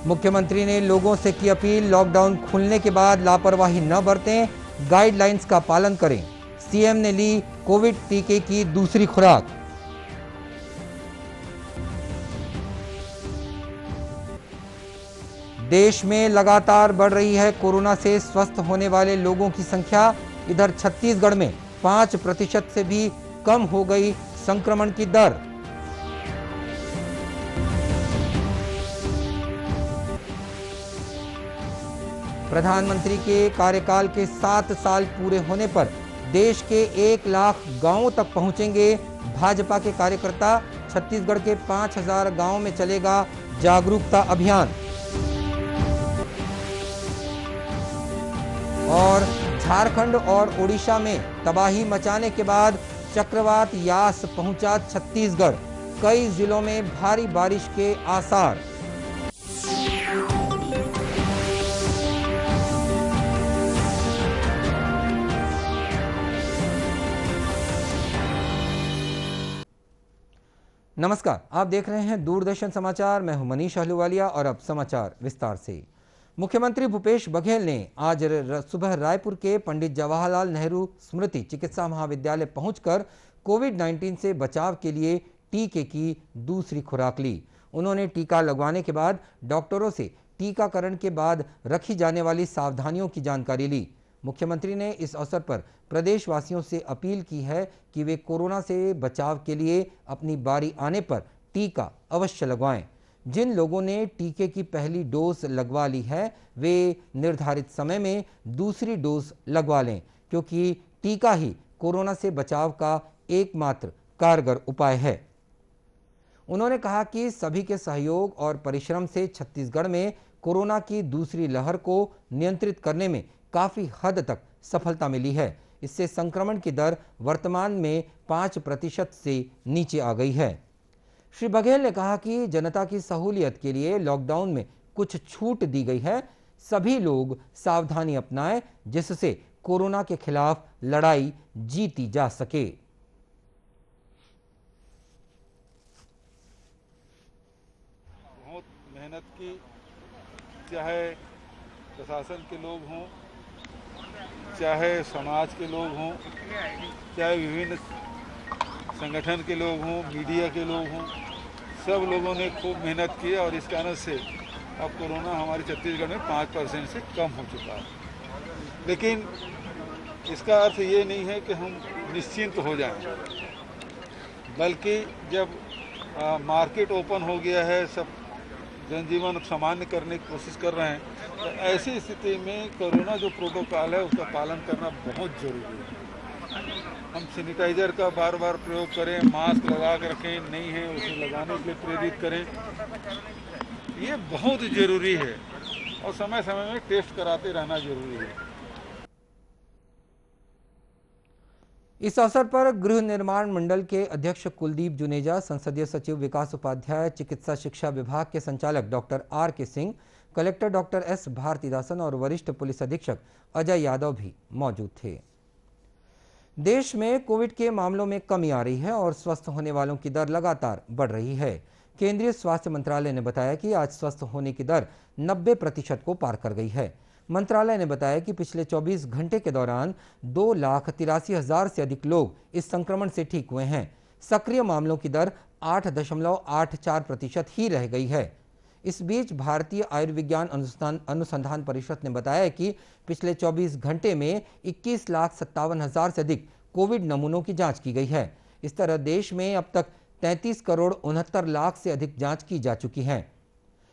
मुख्यमंत्री ने लोगों से की अपील, लॉकडाउन खुलने के बाद लापरवाही न बरतें, गाइडलाइंस का पालन करें। सीएम ने ली कोविड टीके की दूसरी खुराक। देश में लगातार बढ़ रही है कोरोना से स्वस्थ होने वाले लोगों की संख्या। इधर छत्तीसगढ़ में 5% से भी कम हो गई संक्रमण की दर। प्रधानमंत्री के कार्यकाल के 7 साल पूरे होने पर देश के 1 लाख गांवों तक पहुंचेंगे भाजपा के कार्यकर्ता। छत्तीसगढ़ के 5000 गांवों में चलेगा जागरूकता अभियान। और झारखंड और ओडिशा में तबाही मचाने के बाद चक्रवात यास पहुंचा छत्तीसगढ़। कई जिलों में भारी बारिश के आसार। नमस्कार, आप देख रहे हैं दूरदर्शन समाचार। मैं हूं मनीष अहलूवालिया और अब समाचार विस्तार से। मुख्यमंत्री भूपेश बघेल ने आज सुबह रायपुर के पंडित जवाहरलाल नेहरू स्मृति चिकित्सा महाविद्यालय पहुंचकर कोविड-19 से बचाव के लिए टीके की दूसरी खुराक ली। उन्होंने टीका लगवाने के बाद डॉक्टरों से टीकाकरण के बाद रखी जाने वाली सावधानियों की जानकारी ली। मुख्यमंत्री ने इस अवसर पर प्रदेशवासियों से अपील की है कि वे कोरोना से बचाव के लिए अपनी बारी आने पर टीका अवश्य लगवाएं। जिन लोगों ने टीके की पहली डोज लगवा ली है वे निर्धारित समय में दूसरी डोज लगवा लें, क्योंकि टीका ही कोरोना से बचाव का एकमात्र कारगर उपाय है। उन्होंने कहा कि सभी के सहयोग और परिश्रम से छत्तीसगढ़ में कोरोना की दूसरी लहर को नियंत्रित करने में काफी हद तक सफलता मिली है। इससे संक्रमण की दर वर्तमान में 5% से नीचे आ गई है। श्री बघेल ने कहा कि जनता की सहूलियत के लिए लॉकडाउन में कुछ छूट दी गई है। सभी लोग सावधानी अपनाएं, जिससे कोरोना के खिलाफ लड़ाई जीती जा सके। बहुत मेहनत की, चाहे प्रशासन के लोग हों, चाहे समाज के लोग हों, चाहे विभिन्न संगठन के लोग हों, मीडिया के लोग हों, सब लोगों ने खूब मेहनत की और इस कारण से अब कोरोना हमारे छत्तीसगढ़ में 5% से कम हो चुका है। लेकिन इसका अर्थ ये नहीं है कि हम निश्चिंत हो जाएं, बल्कि जब मार्केट ओपन हो गया है, सब जनजीवन सामान्य करने की कोशिश कर रहे हैं, तो ऐसी स्थिति में कोरोना जो प्रोटोकॉल है उसका पालन करना बहुत ज़रूरी है। हम सैनिटाइजर का बार बार प्रयोग करें, मास्क लगा कर रखें, नहीं है उसे लगाने के लिए प्रेरित करें, ये बहुत ज़रूरी है। और समय समय में टेस्ट कराते रहना जरूरी है। इस अवसर पर गृह निर्माण मंडल के अध्यक्ष कुलदीप जुनेजा, संसदीय सचिव विकास उपाध्याय, चिकित्सा शिक्षा विभाग के संचालक डॉक्टर आर के Singh, collector doctor S Bharathidasan और वरिष्ठ पुलिस अधीक्षक अजय यादव भी मौजूद थे। देश में कोविड के मामलों में कमी आ रही है और स्वस्थ होने वालों की दर लगातार बढ़ रही है। केंद्रीय स्वास्थ्य मंत्रालय ने बताया कि आज स्वस्थ होने की दर 90% को पार कर गई है। मंत्रालय ने बताया कि पिछले 24 घंटे के दौरान 2,83,000 से अधिक लोग इस संक्रमण से ठीक हुए हैं। सक्रिय मामलों की दर 8.84% ही रह गई है। इस बीच भारतीय आयुर्विज्ञान अनुसंधान परिषद ने बताया कि पिछले 24 घंटे में 21,57,000 से अधिक कोविड नमूनों की जांच की गई है। इस तरह देश में अब तक 33 करोड़ 69 लाख से अधिक जांच की जा चुकी है।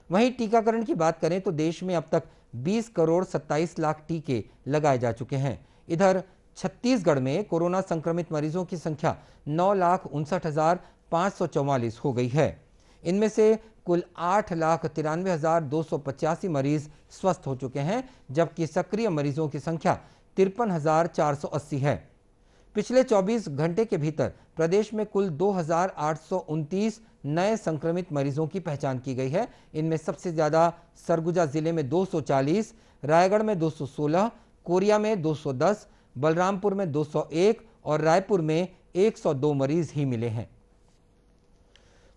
वहीं टीकाकरण की बात करें तो देश में अब तक 20 करोड़ 27 लाख टीके लगाए जा चुके हैं। इधर छत्तीसगढ़ में कोरोना संक्रमित मरीजों की संख्या 9,59,544 हो गई है। इनमें से कुल 8,93,285 मरीज स्वस्थ हो चुके हैं, जबकि सक्रिय मरीजों की संख्या 53,480 है। पिछले 24 घंटे के भीतर प्रदेश में कुल 2,829 नए संक्रमित मरीजों की पहचान की गई है। इनमें सबसे ज्यादा सरगुजा जिले में 240, रायगढ़ में 216, कोरिया में 210, बलरामपुर में 201 और रायपुर में 102 मरीज ही मिले हैं।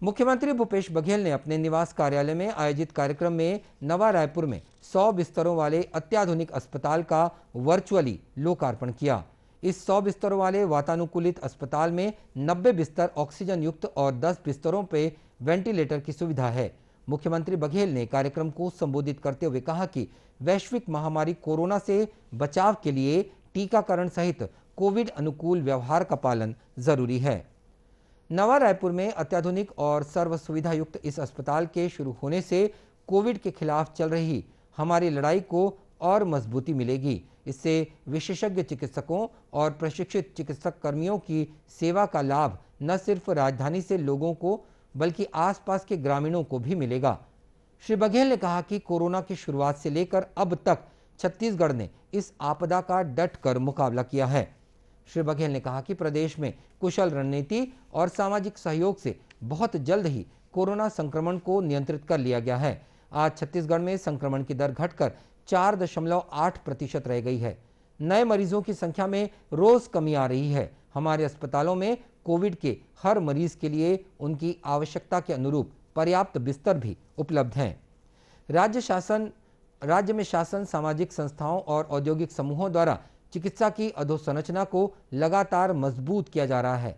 मुख्यमंत्री भूपेश बघेल ने अपने निवास कार्यालय में आयोजित कार्यक्रम में नवा रायपुर में 100 बिस्तरों वाले अत्याधुनिक अस्पताल का वर्चुअली लोकार्पण किया। इस 100 बिस्तरों वाले वातानुकूलित अस्पताल में 90 बिस्तर ऑक्सीजन युक्त और 10 बिस्तरों पे वेंटिलेटर की सुविधा है। मुख्यमंत्री बघेल ने कार्यक्रम को संबोधित करते हुए कहा कि वैश्विक महामारी कोरोना से बचाव के लिए टीकाकरण सहित कोविड अनुकूल व्यवहार का पालन जरूरी है। नवा रायपुर में अत्याधुनिक और सर्व सुविधा युक्त इस अस्पताल के शुरू होने से कोविड के खिलाफ चल रही हमारी लड़ाई को और मजबूती मिलेगी। इससे विशेषज्ञ चिकित्सकों और प्रशिक्षित चिकित्सक कर्मियों की सेवा का लाभ न सिर्फ राजधानी से लोगों को बल्कि आसपास के ग्रामीणों को भी मिलेगा। श्री बघेल ने कहा कि कोरोना की शुरुआत से लेकर अब तक छत्तीसगढ़ ने इस आपदा का डट कर मुकाबला किया है। श्री बघेल ने कहा कि प्रदेश में कुशल रणनीति और सामाजिक सहयोग से बहुत जल्द ही कोरोना संक्रमण को नियंत्रित कर लिया गया है। आज छत्तीसगढ़ में संक्रमण की दर घटकर 4.8% रह गई है। नए मरीजों की संख्या में रोज कमी आ रही है। हमारे अस्पतालों में कोविड के हर मरीज के लिए उनकी आवश्यकता के अनुरूप पर्याप्त बिस्तर भी उपलब्ध हैं। राज्य में शासन, सामाजिक संस्थाओं और औद्योगिक समूहों द्वारा चिकित्सा की अधोसंरचना को लगातार मजबूत किया जा रहा है।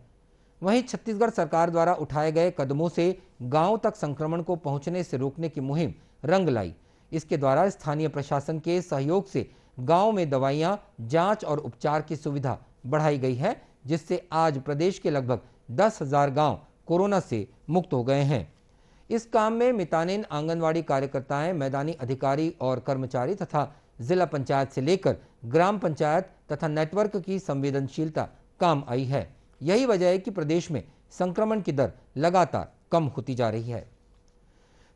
वहीं छत्तीसगढ़ सरकार द्वारा उठाए गए कदमों से गांव तक संक्रमण को पहुंचने से रोकने की मुहिम रंग लाई। इसके द्वारा स्थानीय प्रशासन के सहयोग से गांव में दवाइयां, जांच और उपचार की सुविधा बढ़ाई गई है, जिससे आज प्रदेश के लगभग 10,000 गांव कोरोना से मुक्त हो गए हैं। इस काम में मितानिन, आंगनवाड़ी कार्यकर्ताएं, मैदानी अधिकारी और कर्मचारी तथा जिला पंचायत से लेकर ग्राम पंचायत तथा नेटवर्क की संवेदनशीलता काम आई है। यही वजह है कि प्रदेश में संक्रमण की दर लगातार कम होती जा रही है।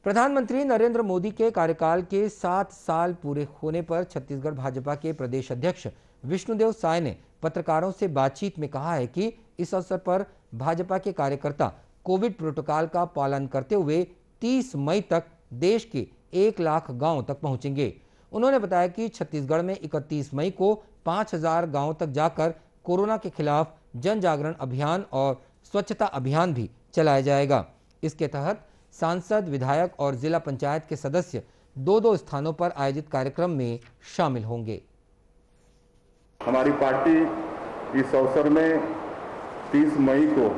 प्रधानमंत्री नरेंद्र मोदी के कार्यकाल के 7 साल पूरे होने पर छत्तीसगढ़ भाजपा के प्रदेश अध्यक्ष विष्णुदेव साय ने पत्रकारों से बातचीत में कहा है कि इस अवसर पर भाजपा के कार्यकर्ता कोविड प्रोटोकॉल का पालन करते हुए 30 मई तक देश के 1 लाख गांव तक पहुंचेंगे। उन्होंने बताया कि छत्तीसगढ़ में 31 मई को 5,000 गांव तक जाकर कोरोना के खिलाफ जन जागरण अभियान और स्वच्छता अभियान भी चलाया जाएगा। इसके तहत सांसद, विधायक और जिला पंचायत के सदस्य 2-2 स्थानों पर आयोजित कार्यक्रम में शामिल होंगे। हमारी पार्टी इस अवसर में 30 मई को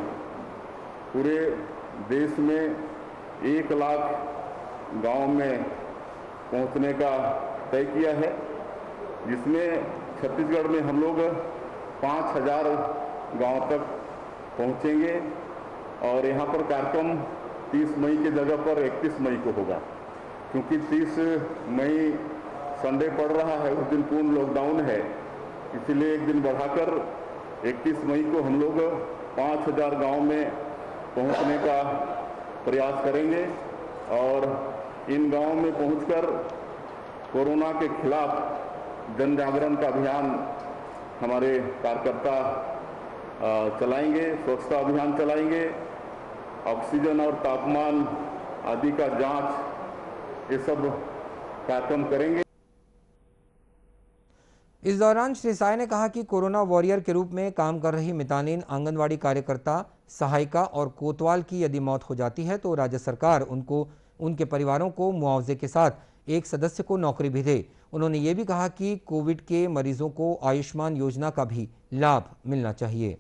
पूरे देश में 1 लाख गांव में पहुंचने का तय किया है, जिसमें छत्तीसगढ़ में हम लोग 5,000 गांव तक पहुंचेंगे और यहां पर कार्यक्रम 30 मई की जगह पर 31 मई को होगा, क्योंकि 30 मई संडे पड़ रहा है, उस दिन पूर्ण लॉकडाउन है, इसलिए एक दिन बढ़ाकर 31 मई को हम लोग 5,000 गांव में पहुंचने का प्रयास करेंगे और इन गांवों में पहुंचकर कोरोना के खिलाफ जन जागरण का अभियान हमारे कार्यकर्ता चलाएंगे, स्वच्छता अभियान चलाएंगे, ऑक्सीजन और तापमान आदि का जांच, ये सब कार्यक्रम करेंगे। इस दौरान श्री साय ने कहा कि कोरोना वॉरियर के रूप में काम कर रही मितानिन, आंगनवाड़ी कार्यकर्ता, सहायिका और कोतवाल की यदि मौत हो जाती है तो राज्य सरकार उनको, उनके परिवारों को मुआवजे के साथ एक सदस्य को नौकरी भी दे। उन्होंने ये भी कहा कि कोविड के मरीजों को आयुष्मान योजना का भी लाभ मिलना चाहिए।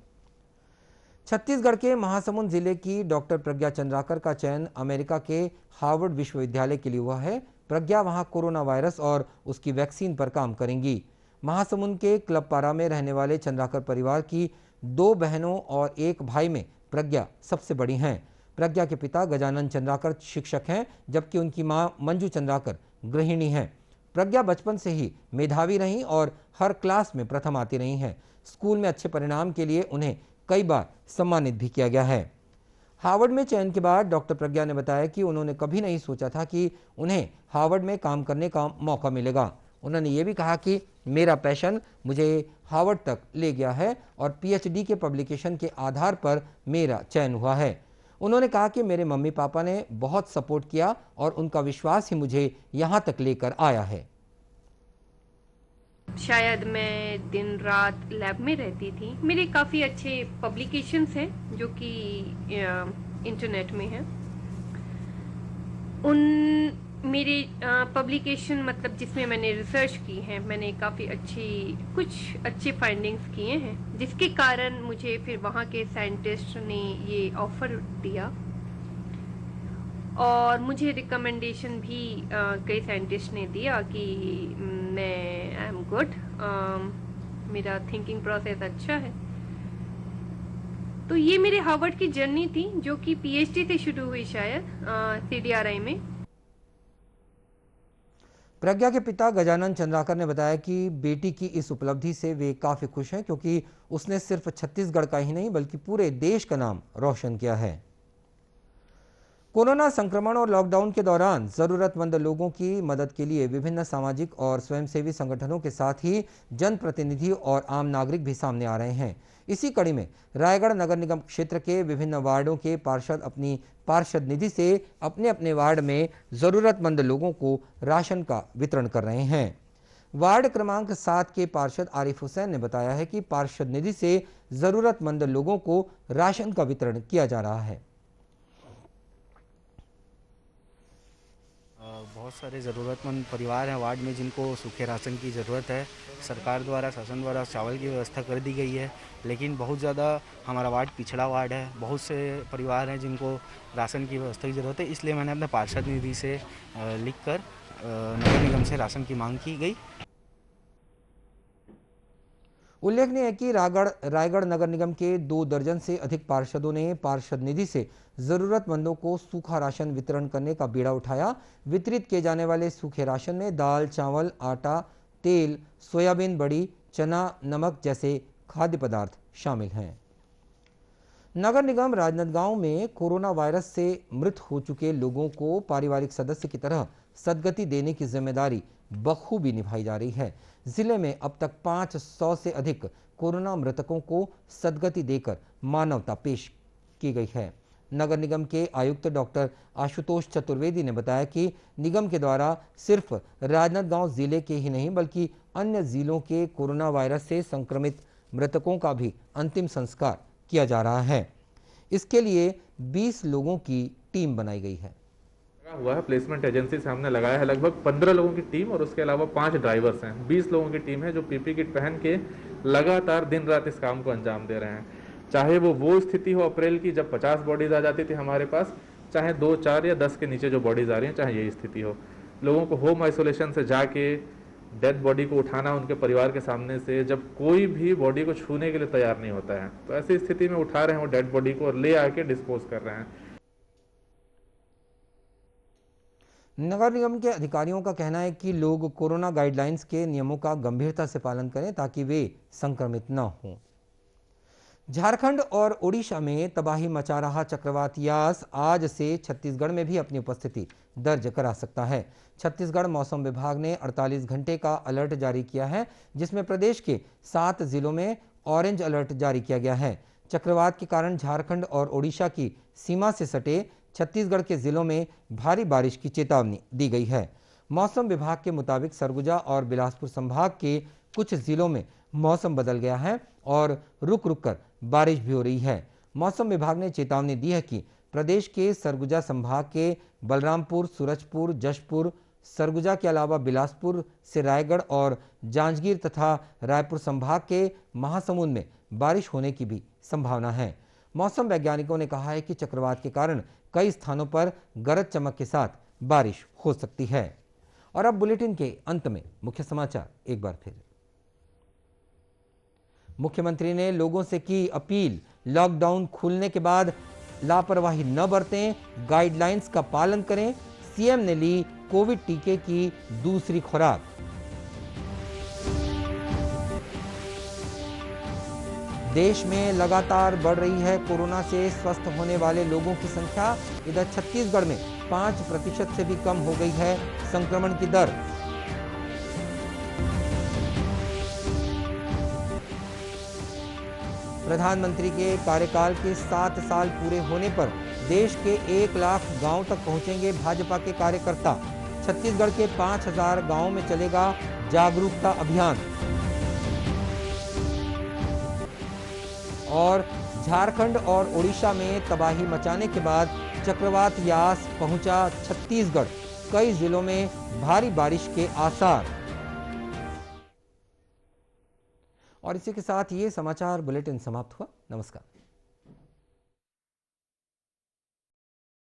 छत्तीसगढ़ के महासमुंद जिले की डॉक्टर प्रज्ञा चंद्राकर का चयन अमेरिका के हार्वर्ड विश्वविद्यालय के लिए हुआ है। प्रज्ञा वहां कोरोना वायरस और उसकी वैक्सीन पर काम करेंगी। महासमुंद के क्लब पारा में रहने वाले चंद्राकर परिवार की 2 बहनों और 1 भाई में प्रज्ञा सबसे बड़ी हैं। प्रज्ञा के पिता गजानन चंद्राकर शिक्षक हैं, जबकि उनकी मां मंजू चंद्राकर गृहिणी हैं। प्रज्ञा बचपन से ही मेधावी रहीं और हर क्लास में प्रथम आती रही हैं। स्कूल में अच्छे परिणाम के लिए उन्हें कई बार सम्मानित भी किया गया है। हार्वर्ड में चयन के बाद डॉक्टर प्रज्ञा ने बताया कि उन्होंने कभी नहीं सोचा था कि उन्हें हार्वर्ड में काम करने का मौका मिलेगा। उन्होंने ये भी कहा कि मेरा पैशन मुझे हार्वर्ड तक ले गया है और पीएचडी के पब्लिकेशन के आधार पर मेरा चयन हुआ है। उन्होंने कहा कि मेरे मम्मी पापा ने बहुत सपोर्ट किया और उनका विश्वास ही मुझे यहाँ तक लेकर आया है। शायद मैं दिन रात लैब में रहती थी। मेरे काफ़ी अच्छे पब्लिकेशंस हैं जो कि इंटरनेट में हैं। उन मेरे पब्लिकेशन मतलब जिसमें मैंने रिसर्च की है, मैंने काफ़ी कुछ अच्छे फाइंडिंग्स किए हैं, जिसके कारण मुझे फिर वहाँ के साइंटिस्ट ने ये ऑफ़र दिया और मुझे रिकमेंडेशन भी कई साइंटिस्ट ने दिया कि मैं आई एम गुड, मेरा थिंकिंग प्रोसेस अच्छा है। तो ये मेरे हार्वर्ड की जर्नी थी जो कि पीएचडी से शुरू हुई शायद सीडीआरआई में। प्रज्ञा के पिता गजानन चंद्राकर ने बताया कि बेटी की इस उपलब्धि से वे काफ़ी खुश हैं, क्योंकि उसने सिर्फ छत्तीसगढ़ का ही नहीं बल्कि पूरे देश का नाम रोशन किया है। कोरोना संक्रमण और लॉकडाउन के दौरान जरूरतमंद लोगों की मदद के लिए विभिन्न सामाजिक और स्वयंसेवी संगठनों के साथ ही जनप्रतिनिधि और आम नागरिक भी सामने आ रहे हैं। इसी कड़ी में रायगढ़ नगर निगम क्षेत्र के विभिन्न वार्डों के पार्षद अपनी पार्षद निधि से अपने अपने वार्ड में जरूरतमंद लोगों को राशन का वितरण कर रहे हैं। वार्ड क्रमांक 7 के पार्षद आरिफ हुसैन ने बताया है कि पार्षद निधि से जरूरतमंद लोगों को राशन का वितरण किया जा रहा है। बहुत सारे ज़रूरतमंद परिवार हैं वार्ड में जिनको सूखे राशन की ज़रूरत है। सरकार द्वारा, शासन द्वारा चावल की व्यवस्था कर दी गई है, लेकिन बहुत ज़्यादा हमारा वार्ड पिछड़ा वार्ड है। बहुत से परिवार हैं जिनको राशन की व्यवस्था की ज़रूरत है, इसलिए मैंने अपने पार्षद निधि से लिखकर नगर निगम से राशन की मांग की गई। उल्लेखनीय है कि रायगढ़ नगर निगम के 2 दर्जन से अधिक पार्षदों ने पार्षद निधि से जरूरतमंदों को सूखा राशन वितरण करने का बीड़ा उठाया। वितरित किए जाने वाले सूखे राशन में दाल, चावल, आटा, तेल, सोयाबीन बड़ी, चना, नमक जैसे खाद्य पदार्थ शामिल हैं। नगर निगम राजनांदगांव में कोरोना वायरस से मृत हो चुके लोगों को पारिवारिक सदस्य की तरह सद्गति देने की जिम्मेदारी बखूबी निभाई जा रही है। जिले में अब तक 500 से अधिक कोरोना मृतकों को सद्गति देकर मानवता पेश की गई है। नगर निगम के आयुक्त डॉक्टर आशुतोष चतुर्वेदी ने बताया कि निगम के द्वारा सिर्फ राजनांदगांव जिले के ही नहीं बल्कि अन्य जिलों के कोरोना वायरस से संक्रमित मृतकों का भी अंतिम संस्कार किया जा रहा है। इसके लिए 20 लोगों की टीम बनाई गई है। हुआ है प्लेसमेंट एजेंसी से हमने लगाया है लगभग 15 लोगों की टीम और उसके अलावा 5 ड्राइवर्स हैं। 20 लोगों की टीम है जो पीपी किट पहन के लगातार दिन रात इस काम को अंजाम दे रहे हैं। चाहे वो स्थिति हो अप्रैल की जब 50 बॉडीज आ जाती थी हमारे पास, चाहे 2, 4 या 10 के नीचे जो बॉडीज आ रही हैं, चाहे यही स्थिति हो, लोगों को होम आइसोलेशन से जाके डेड बॉडी को उठाना उनके परिवार के सामने से, जब कोई भी बॉडी को छूने के लिए तैयार नहीं होता है, तो ऐसी स्थिति में उठा रहे हैं वो डेड बॉडी को और ले आके डिस्पोज कर रहे हैं। नगर निगम के अधिकारियों का कहना है कि लोग कोरोना गाइडलाइंस के नियमों का गंभीरता से पालन करें ताकि वे संक्रमित न हों। झारखंड और ओडिशा में तबाही मचा रहा चक्रवात यास आज से छत्तीसगढ़ में भी अपनी उपस्थिति दर्ज करा सकता है। छत्तीसगढ़ मौसम विभाग ने 48 घंटे का अलर्ट जारी किया है, जिसमें प्रदेश के 7 जिलों में ऑरेंज अलर्ट जारी किया गया है। चक्रवात के कारण झारखंड और ओडिशा की सीमा से सटे छत्तीसगढ़ के जिलों में भारी बारिश की चेतावनी दी गई है। मौसम विभाग के मुताबिक सरगुजा और बिलासपुर संभाग के कुछ जिलों में मौसम बदल गया है और रुक रुक कर बारिश भी हो रही है। मौसम विभाग ने चेतावनी दी है कि प्रदेश के सरगुजा संभाग के बलरामपुर, सूरजपुर, जशपुर, सरगुजा के अलावा बिलासपुर से रायगढ़ और जांजगीर तथा रायपुर संभाग के महासमुंद में बारिश होने की भी संभावना है। मौसम वैज्ञानिकों ने कहा है कि चक्रवात के कारण कई स्थानों पर गरज चमक के साथ बारिश हो सकती है। और अब बुलेटिन के अंत में मुख्य समाचार एक बार फिर। मुख्यमंत्री ने लोगों से की अपील, लॉकडाउन खुलने के बाद लापरवाही न बरतें, गाइडलाइंस का पालन करें। सीएम ने ली कोविड टीके की दूसरी खुराक। देश में लगातार बढ़ रही है कोरोना से स्वस्थ होने वाले लोगों की संख्या। इधर छत्तीसगढ़ में 5% से भी कम हो गई है संक्रमण की दर। प्रधानमंत्री के कार्यकाल के 7 साल पूरे होने पर देश के 1 लाख गांव तक पहुंचेंगे भाजपा के कार्यकर्ता। छत्तीसगढ़ के 5000 गांवों में चलेगा जागरूकता अभियान। और झारखंड और ओडिशा में तबाही मचाने के बाद चक्रवात यास पहुंचा छत्तीसगढ़, कई जिलों में भारी बारिश के आसार। और इसी के साथ ये समाचार बुलेटिन समाप्त हुआ। नमस्कार।